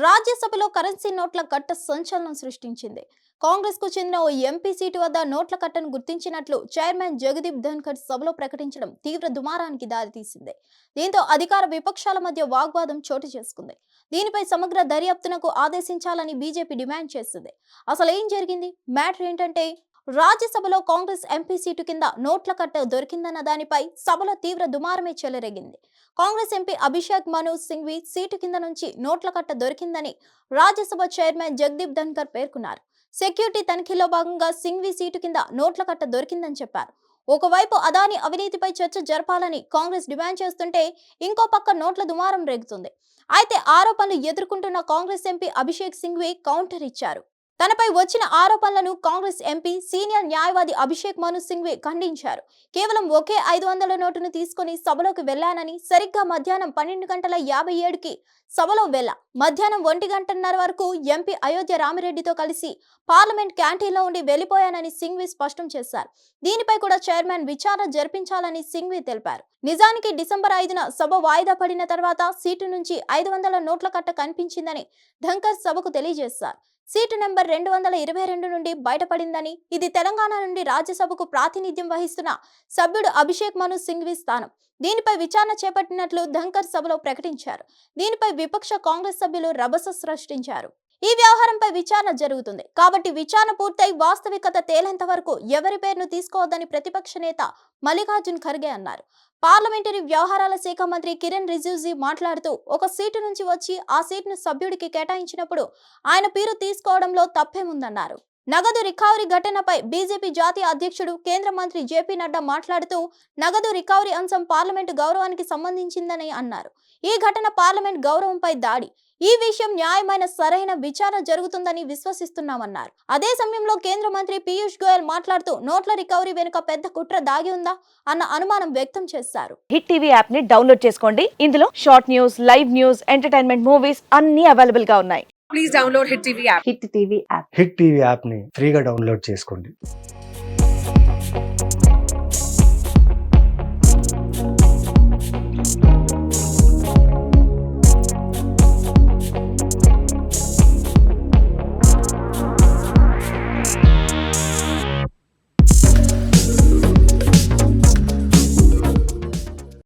రాజ్యసభలో కరెన్సీ నోట్ల కట్ట సంచలనం సృష్టించింది. కాంగ్రెస్ కు చెందిన ఓ ఎంపీ సీటు వద్ద నోట్ల కట్టను గుర్తించినట్లు చైర్మన్ జగదీప్ ధన్కర్ సభలో ప్రకటించడం తీవ్ర దుమారానికి దారితీసింది. దీంతో అధికార విపక్షాల మధ్య వాగ్వాదం చోటు చేసుకుంది. దీనిపై సమగ్ర దర్యాప్తునకు ఆదేశించాలని బీజేపీ డిమాండ్ చేసింది. అసలు ఏం జరిగింది? మ్యాటర్ ఏంటంటే, రాజ్యసభలో కాంగ్రెస్ ఎంపీ సీటు కింద నోట్ల కట్ట దొరికిందన్న దానిపై సభలో తీవ్ర దుమారమే చెలరేగింది. కాంగ్రెస్ ఎంపీ అభిషేక్ మను సింఘ్వి సీటు కింద నుంచి నోట్ల కట్ట దొరికిందని రాజ్యసభ చైర్మన్ జగదీప్ ధన్కర్ పేర్కొన్నారు. సెక్యూరిటీ తనిఖీలో భాగంగా సింఘ్వి సీటు కింద నోట్ల కట్ట దొరికిందని చెప్పారు. ఒకవైపు అదాని అవినీతిపై చర్చ జరపాలని కాంగ్రెస్ డిమాండ్ చేస్తుంటే, ఇంకో పక్క నోట్ల దుమారం రేగుతుంది. అయితే ఆరోపణలు ఎదుర్కొంటున్న కాంగ్రెస్ ఎంపీ అభిషేక్ సింఘ్వి కౌంటర్ ఇచ్చారు. తనపై వచ్చిన ఆరోపణలను కాంగ్రెస్ ఎంపీ సీనియర్ న్యాయవాది అభిషేక్ మను సింఘ్వి ఖండించారు. కేవలం ఒకే 500 నోటును తీసుకుని సభలోకి వెళ్లానని, సరిగ్గా మధ్యాహ్నం 12:57కి సభలో వెళ్లా. మధ్యాహ్నం 1:30 వరకు ఎంపీ అయోధ్య రామిరెడ్డితో కలిసి పార్లమెంట్ క్యాంటీన్లో ఉండి వెళ్లిపోయానని సింఘ్వి స్పష్టం చేశారు. దీనిపై కూడా చైర్మన్ విచారణ జరిపించాలని సింఘ్వి తెలిపారు. నిజానికి డిసెంబర్ 5న సభ వాయిదా పడిన తర్వాత సీటు నుంచి 500 నోట్ల కట్ట కనిపించిందని ధన్కర్ సభకు తెలియజేశారు. సీటు నెంబర్ 222 నుండి బయటపడిందని, ఇది తెలంగాణ నుండి రాజ్యసభకు ప్రాతినిధ్యం వహిస్తున్న సభ్యుడు అభిషేక్ మను సింఘ్వి స్థానం. దీనిపై విచారణ చేపట్టినట్లు ధన్కర్ సభలో ప్రకటించారు. దీనిపై విపక్ష కాంగ్రెస్ సభ్యులు రభస సృష్టించారు. ఈ వ్యవహారంపై విచారణ జరుగుతుంది కాబట్టి విచారణ పూర్తయి వాస్తవికత తేలేంత వరకు ఎవరి పేరును తీసుకోవద్దని ప్రతిపక్ష నేత మల్లికార్జున్ ఖర్గే అన్నారు. పార్లమెంటరీ వ్యవహారాల శాఖ మంత్రి కిరణ్ రిజిజు మాట్లాడుతూ, ఒక సీటు నుంచి వచ్చి ఆ సీటును సభ్యుడికి కేటాయించినప్పుడు ఆయన పేరు తీసుకోవడంలో తప్పేముందన్నారు. నగదు రికవరీ ఘటనపై బీజేపీ జాతీయ అధ్యక్షుడు కేంద్ర మంత్రి జేపీ నడ్డా మాట్లాడుతూ, నగదు రికవరీ అంశం పార్లమెంటు గౌరవానికి సంబంధించిందని అన్నారు. ఈ ఘటన పార్లమెంట్ గౌరవంపై దాడి. ఈ విషయం న్యాయమైన సరైన విచారణ జరుగుతుందని విశ్వసిస్తున్నామన్నారు. అదే సమయంలో కేంద్ర మంత్రి పీయూష్ గోయల్ మాట్లాడుతూ, నోట్ల రికవరీ వెనుక పెద్ద కుట్ర దాగి ఉందా అన్న అనుమానం వ్యక్తం చేశారు. హిట్ టీవీ యాప్ ని డౌన్లోడ్ చేసుకోండి. ఇందులో short news, live news, entertainment movies అన్ని అవైలబుల్ గా ఉన్నాయి. Please download Hit TV app. Hit TV app hit TV యాప్ని ఫ్రీగా డౌన్లోడ్ చేసుకోండి.